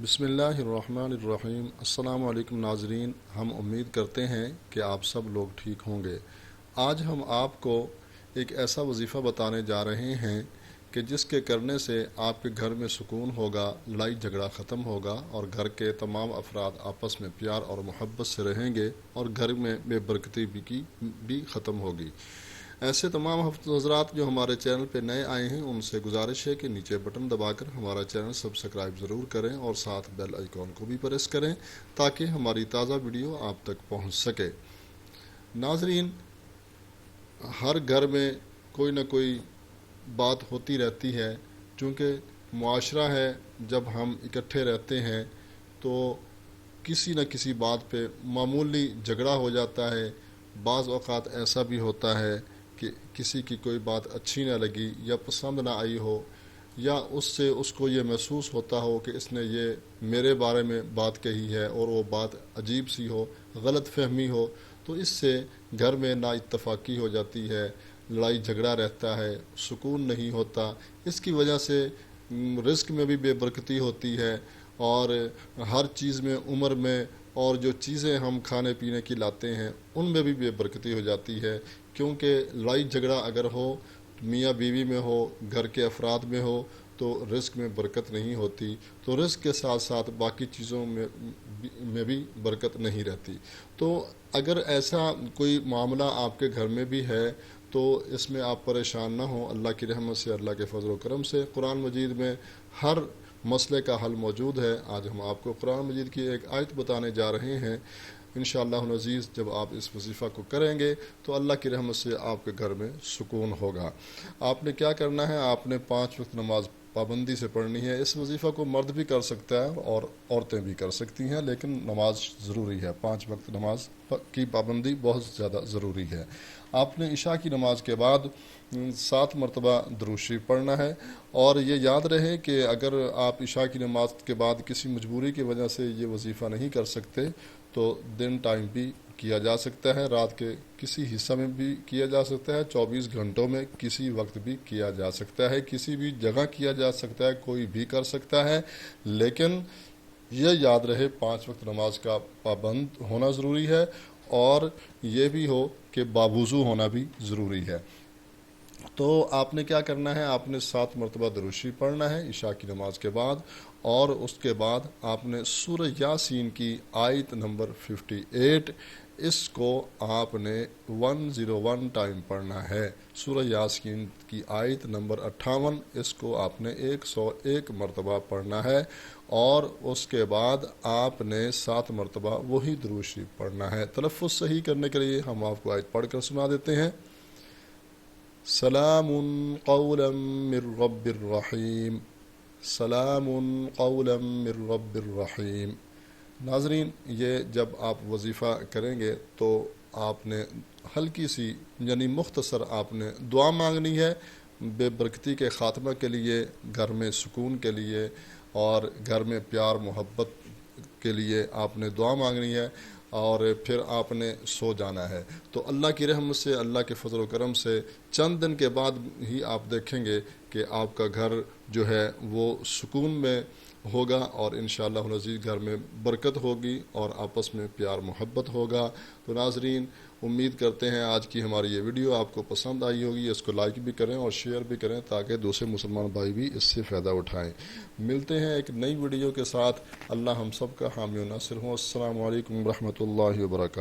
بسم اللہ الرحمن الرحیم۔ السلام علیکم ناظرین، ہم امید کرتے ہیں کہ آپ سب لوگ ٹھیک ہوں گے۔ آج ہم آپ کو ایک ایسا وظیفہ بتانے جا رہے ہیں کہ جس کے کرنے سے آپ کے گھر میں سکون ہوگا، لڑائی جھگڑا ختم ہوگا اور گھر کے تمام افراد آپس میں پیار اور محبت سے رہیں گے اور گھر میں بے برکتی بھی ختم ہوگی۔ ایسے تمام حضرات جو ہمارے چینل پہ نئے آئے ہیں ان سے گزارش ہے کہ نیچے بٹن دبا کر ہمارا چینل سبسکرائب ضرور کریں اور ساتھ بیل آئیکن کو بھی پریس کریں تاکہ ہماری تازہ ویڈیو آپ تک پہنچ سکے۔ ناظرین، ہر گھر میں کوئی نہ کوئی بات ہوتی رہتی ہے، چونکہ معاشرہ ہے، جب ہم اکٹھے رہتے ہیں تو کسی نہ کسی بات پہ معمولی جھگڑا ہو جاتا ہے۔ بعض اوقات ایسا بھی ہوتا ہے کہ کسی کی کوئی بات اچھی نہ لگی یا پسند نہ آئی ہو، یا اس کو یہ محسوس ہوتا ہو کہ اس نے یہ میرے بارے میں بات کہی ہے اور وہ بات عجیب سی ہو، غلط فہمی ہو، تو اس سے گھر میں نا اتفاقی ہو جاتی ہے، لڑائی جھگڑا رہتا ہے، سکون نہیں ہوتا۔ اس کی وجہ سے رزق میں بھی بے برکتی ہوتی ہے اور ہر چیز میں، عمر میں، اور جو چیزیں ہم کھانے پینے کی لاتے ہیں ان میں بھی بے برکتی ہو جاتی ہے، کیونکہ لڑائی جھگڑا اگر ہو، میاں بیوی میں ہو، گھر کے افراد میں ہو، تو رزق میں برکت نہیں ہوتی، تو رزق کے ساتھ ساتھ باقی چیزوں میں بھی برکت نہیں رہتی۔ تو اگر ایسا کوئی معاملہ آپ کے گھر میں بھی ہے تو اس میں آپ پریشان نہ ہوں، اللہ کی رحمت سے، اللہ کے فضل و کرم سے قرآن مجید میں ہر مسئلے کا حل موجود ہے۔ آج ہم آپ کو قرآن مجید کی ایک آیت بتانے جا رہے ہیں۔ انشاءاللہ العزیز جب آپ اس وظیفہ کو کریں گے تو اللہ کی رحمت سے آپ کے گھر میں سکون ہوگا۔ آپ نے کیا کرنا ہے؟ آپ نے 5 وقت نماز پابندی سے پڑھنی ہے۔ اس وظیفہ کو مرد بھی کر سکتا ہے اور عورتیں بھی کر سکتی ہیں، لیکن نماز ضروری ہے۔ 5 وقت نماز کی پابندی بہت زیادہ ضروری ہے۔ آپ نے عشاء کی نماز کے بعد 7 مرتبہ درود شریف پڑھنا ہے، اور یہ یاد رہے کہ اگر آپ عشاء کی نماز کے بعد کسی مجبوری کی وجہ سے یہ وظیفہ نہیں کر سکتے تو دن ٹائم بھی کیا جا سکتا ہے، رات کے کسی حصہ میں بھی کیا جا سکتا ہے، 24 گھنٹوں میں کسی وقت بھی کیا جا سکتا ہے، کسی بھی جگہ کیا جا سکتا ہے، کوئی بھی کر سکتا ہے، لیکن یہ یاد رہے 5 وقت نماز کا پابند ہونا ضروری ہے، اور یہ بھی ہو کہ باوضو ہونا بھی ضروری ہے۔ تو آپ نے کیا کرنا ہے؟ آپ نے 7 مرتبہ درود شریف پڑھنا ہے عشاء کی نماز کے بعد، اور اس کے بعد آپ نے سورہ یاسین کی آیت نمبر 58، اس کو آپ نے 101 ٹائم پڑھنا ہے۔ سورہ یاسین کی آیت نمبر 58، اس کو آپ نے 101 مرتبہ پڑھنا ہے، اور اس کے بعد آپ نے 7 مرتبہ وہی درود شریف پڑھنا ہے۔ تلفظ صحیح کرنے کے لیے ہم آپ کو آیت پڑھ کر سنا دیتے ہیں۔ سلام قولا من رب الرحیم، سلام قولا من رب الرحیم۔ ناظرین، یہ جب آپ وظیفہ کریں گے تو آپ نے ہلکی سی یعنی مختصر آپ نے دعا مانگنی ہے، بے برکتی کے خاتمہ کے لیے، گھر میں سکون کے لیے اور گھر میں پیار محبت کے لیے آپ نے دعا مانگنی ہے، اور پھر آپ نے سو جانا ہے۔ تو اللہ کی رحمت سے، اللہ کے فضل و کرم سے چند دن کے بعد ہی آپ دیکھیں گے کہ آپ کا گھر جو ہے وہ سکون میں ہوگا، اور انشاءاللہ العزیز گھر میں برکت ہوگی اور آپس میں پیار محبت ہوگا۔ تو ناظرین، امید کرتے ہیں آج کی ہماری یہ ویڈیو آپ کو پسند آئی ہوگی۔ اس کو لائک بھی کریں اور شیئر بھی کریں تاکہ دوسرے مسلمان بھائی بھی اس سے فائدہ اٹھائیں۔ ملتے ہیں ایک نئی ویڈیو کے ساتھ۔ اللہ ہم سب کا حامی و ناصر ہوں۔ السلام علیکم ورحمۃ اللہ وبرکاتہ۔